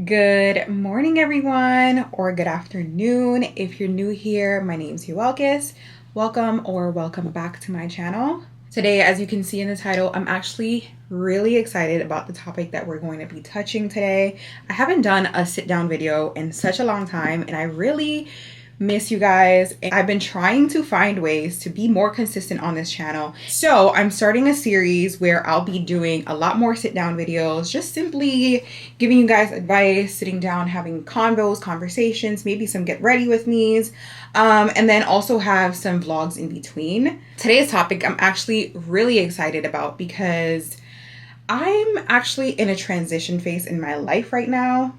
Good morning, everyone, or good afternoon. If you're new here, my name's Yawelkys. Welcome back to my channel. Today, as you can see in the title, I'm actually really excited about the topic that we're going to be touching today. I haven't done a sit-down video in such a long time, and I really miss you guys. I've been trying to find ways to be more consistent on this channel. So I'm starting a series where I'll be doing a lot more sit down videos, just simply giving you guys advice, sitting down, having conversations, maybe some get ready with me's, and then also have some vlogs in between. Today's topic I'm actually really excited about because I'm actually in a transition phase in my life right now.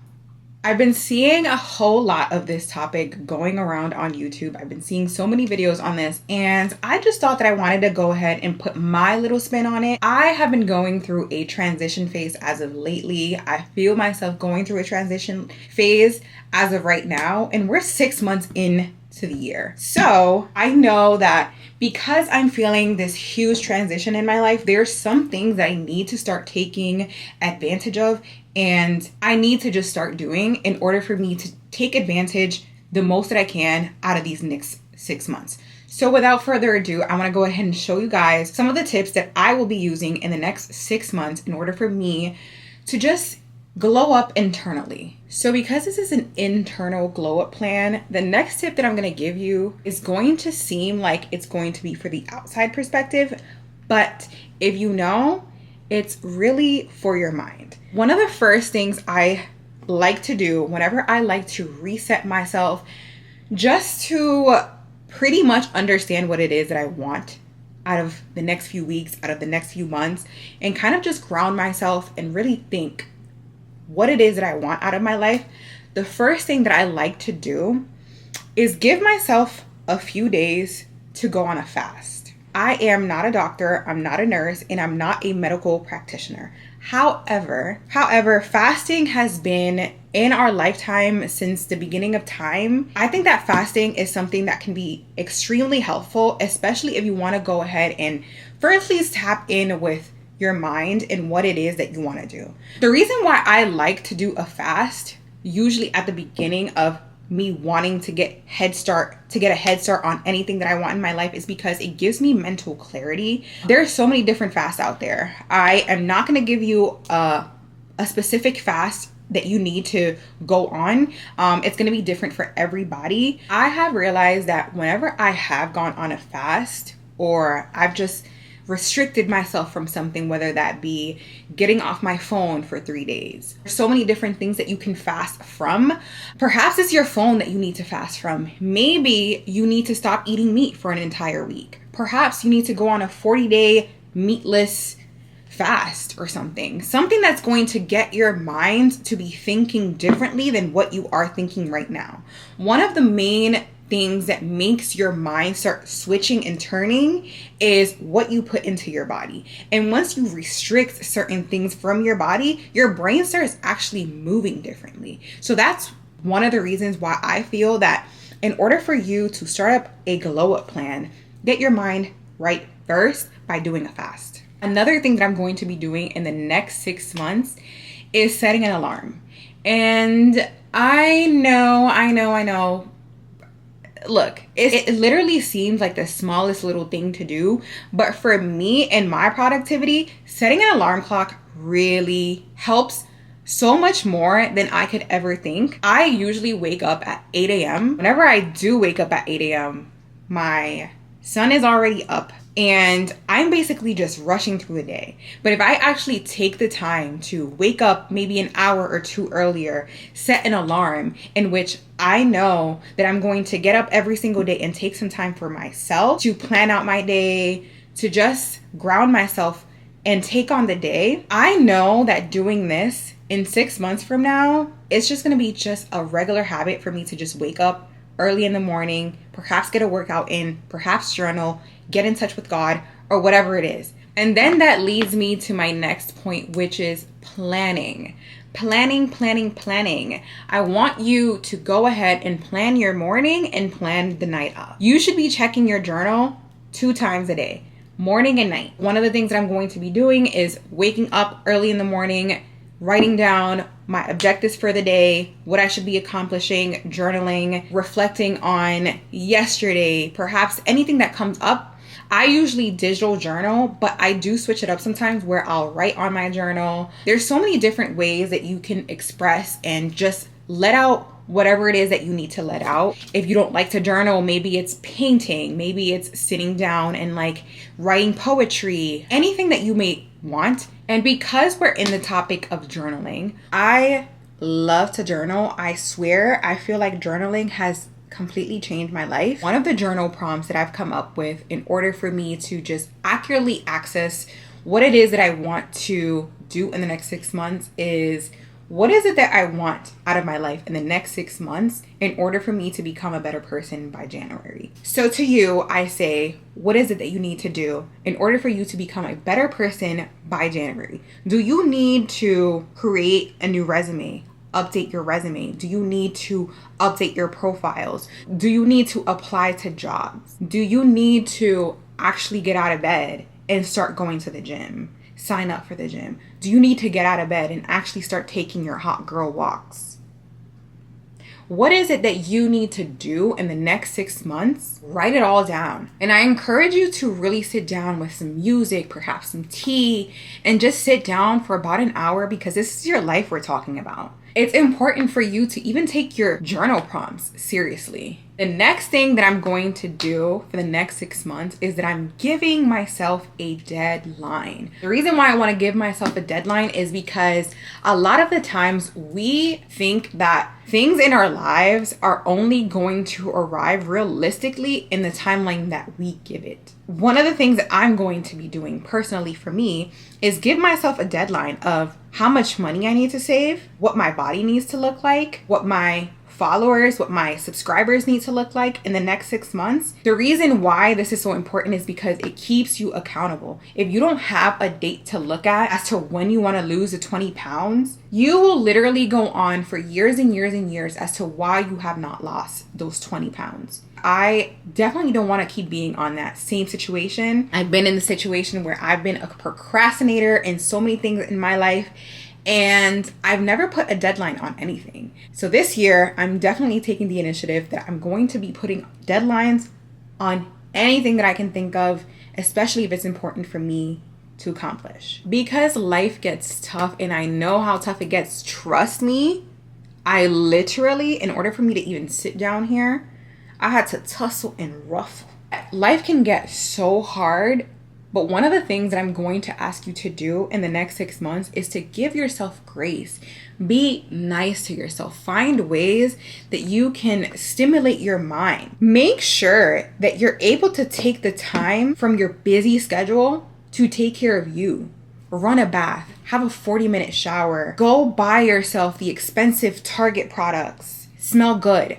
I've been seeing a whole lot of this topic going around on YouTube. I've been seeing so many videos on this, and I just thought that I wanted to go ahead and put my little spin on it. I have been going through a transition phase as of lately. I feel myself going through a transition phase as of right now, and we're 6 months into the year. So I know that because I'm feeling this huge transition in my life, there's some things that I need to start taking advantage of, and I need to just start doing in order for me to take advantage the most that I can out of these next 6 months. So without further ado, I want to go ahead and show you guys some of the tips that I will be using in the next 6 months in order for me to just glow up internally. So because this is an internal glow up plan, the next tip that I'm going to give you is going to seem like it's going to be for the outside perspective, but if you know, it's really for your mind. One of the first things I like to do whenever I like to reset myself, just to pretty much understand what it is that I want out of the next few weeks, out of the next few months, and kind of just ground myself and really think what it is that I want out of my life, the first thing that I like to do is give myself a few days to go on a fast. I am not a doctor, I'm not a nurse, and I'm not a medical practitioner. However, fasting has been in our lifetime since the beginning of time. I think that fasting is something that can be extremely helpful, especially if you want to go ahead and firstly tap in with your mind and what it is that you want to do. The reason why I like to do a fast, usually at the beginning of me wanting to get a head start on anything that I want in my life, is because it gives me mental clarity. There's so many different fasts out there. I am not going to give you a specific fast that you need to go on. It's going to be different for everybody. I have realized that whenever I have gone on a fast, or I've just restricted myself from something, whether that be getting off my phone for 3 days. There's so many different things that you can fast from. Perhaps it's your phone that you need to fast from. Maybe you need to stop eating meat for an entire week. Perhaps you need to go on a 40-day meatless fast or something that's going to get your mind to be thinking differently than what you are thinking right now. One of the main things that makes your mind start switching and turning is what you put into your body. And once you restrict certain things from your body, your brain starts actually moving differently. So that's one of the reasons why I feel that in order for you to start up a glow up plan, get your mind right first by doing a fast. Another thing that I'm going to be doing in the next 6 months is setting an alarm. And I know. Look, it literally seems like the smallest little thing to do, but for me and my productivity, setting an alarm clock really helps so much more than I could ever think. I usually wake up at 8 a.m. Whenever I do wake up at 8 a.m., my sun is already up and I'm basically just rushing through the day. But if I actually take the time to wake up maybe an hour or two earlier, set an alarm in which I know that I'm going to get up every single day and take some time for myself to plan out my day, to just ground myself and take on the day, I know that doing this in 6 months from now, it's just going to be just a regular habit for me to just wake up early in the morning, perhaps get a workout in, perhaps journal, get in touch with God, or whatever it is. And then that leads me to my next point, which is planning. Planning. I want you to go ahead and plan your morning and plan the night up. You should be checking your journal 2 times a day, morning and night. One of the things that I'm going to be doing is waking up early in the morning, writing down my objectives for the day, what I should be accomplishing, journaling, reflecting on yesterday, perhaps anything that comes up. I usually digital journal, but I do switch it up sometimes where I'll write on my journal. There's so many different ways that you can express and just let out whatever it is that you need to let out. If you don't like to journal, maybe it's painting, maybe it's sitting down and like writing poetry, anything that you may want. And because we're in the topic of journaling, I love to journal. I swear, I feel like journaling has completely changed my life. One of the journal prompts that I've come up with in order for me to just accurately access what it is that I want to do in the next 6 months is, what is it that I want out of my life in the next 6 months in order for me to become a better person by January? So to you, I say, what is it that you need to do in order for you to become a better person by January? Do you need to create a new resume? Update your resume? Do you need to update your profiles? Do you need to apply to jobs? Do you need to actually get out of bed and start going to the gym? Sign up for the gym? Do you need to get out of bed and actually start taking your hot girl walks? What is it that you need to do in the next 6 months? Write it all down. And I encourage you to really sit down with some music, perhaps some tea, and just sit down for about an hour, because this is your life we're talking about. It's important for you to even take your journal prompts seriously. The next thing that I'm going to do for the next 6 months is that I'm giving myself a deadline. The reason why I want to give myself a deadline is because a lot of the times we think that things in our lives are only going to arrive realistically in the timeline that we give it. One of the things that I'm going to be doing personally for me is give myself a deadline of how much money I need to save, what my body needs to look like, what my followers, what my subscribers need to look like in the next 6 months. The reason why this is so important is because it keeps you accountable. If you don't have a date to look at as to when you want to lose the 20 pounds, you will literally go on for years and years and years as to why you have not lost those 20 pounds. I definitely don't want to keep being on that same situation. I've been in the situation where I've been a procrastinator in so many things in my life, and I've never put a deadline on anything. So this year, I'm definitely taking the initiative that I'm going to be putting deadlines on anything that I can think of, especially if it's important for me to accomplish. Because life gets tough, and I know how tough it gets, trust me, I literally, in order for me to even sit down here, I had to tussle and ruffle. Life can get so hard, but one of the things that I'm going to ask you to do in the next 6 months is to give yourself grace. Be nice to yourself. Find ways that you can stimulate your mind. Make sure that you're able to take the time from your busy schedule to take care of you. Run a bath, have a 40-minute shower, go buy yourself the expensive Target products, smell good.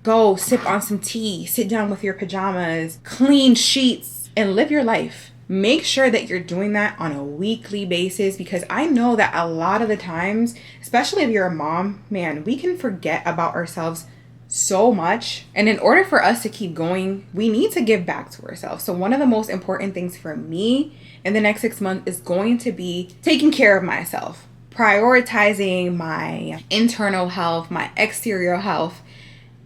Go sip on some tea, sit down with your pajamas, clean sheets, and live your life. Make sure that you're doing that on a weekly basis, because I know that a lot of the times, especially if you're a mom, man, we can forget about ourselves so much. And in order for us to keep going, we need to give back to ourselves. So one of the most important things for me in the next 6 months is going to be taking care of myself, prioritizing my internal health, my exterior health,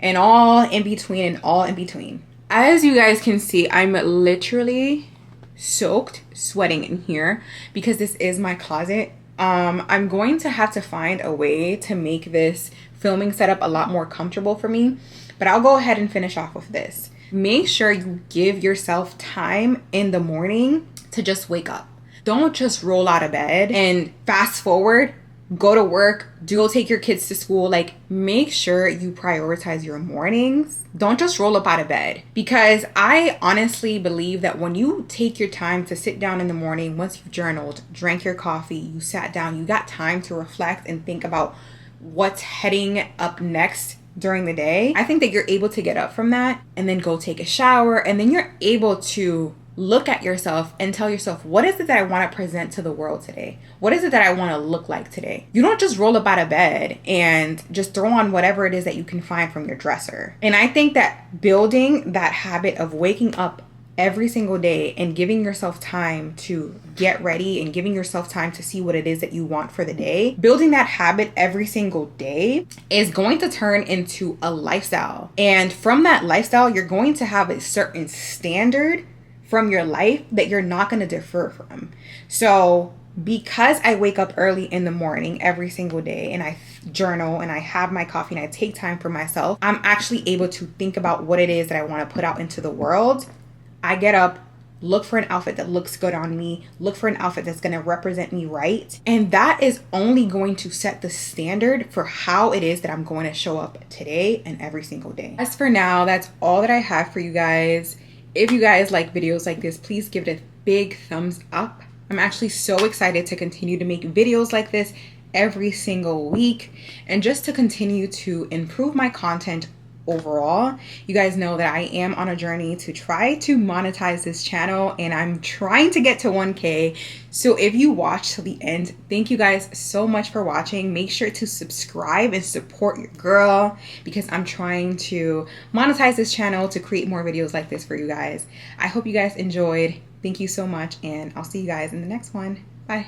and all in between. As you guys can see, I'm literally soaked, sweating in here because this is my closet. I'm going to have to find a way to make this filming setup a lot more comfortable for me, but I'll go ahead and finish off with this. Make sure you give yourself time in the morning to just wake up. Don't just roll out of bed and fast forward, go to work, go take your kids to school. Like, make sure you prioritize your mornings. Don't just roll up out of bed, because I honestly believe that when you take your time to sit down in the morning, once you've journaled, drank your coffee, you sat down, you got time to reflect and think about what's heading up next during the day. I think that you're able to get up from that and then go take a shower, and then you're able to look at yourself and tell yourself, what is it that I want to present to the world today? What is it that I want to look like today? You don't just roll up out of bed and just throw on whatever it is that you can find from your dresser. And I think that building that habit of waking up every single day and giving yourself time to get ready and giving yourself time to see what it is that you want for the day, building that habit every single day is going to turn into a lifestyle. And from that lifestyle, you're going to have a certain standard from your life that you're not going to defer from. So because I wake up early in the morning every single day and I journal and I have my coffee and I take time for myself, I'm actually able to think about what it is that I want to put out into the world. I get up, look for an outfit that looks good on me, look for an outfit that's going to represent me right. And that is only going to set the standard for how it is that I'm going to show up today and every single day. As for now, that's all that I have for you guys. If you guys like videos like this, please give it a big thumbs up. I'm actually so excited to continue to make videos like this every single week and just to continue to improve my content overall. You guys know that I am on a journey to try to monetize this channel and I'm trying to get to 1K. So if you watch till the end, thank you guys so much for watching. Make sure to subscribe and support your girl because I'm trying to monetize this channel to create more videos like this for you guys. I hope you guys enjoyed. Thank you so much and I'll see you guys in the next one. Bye.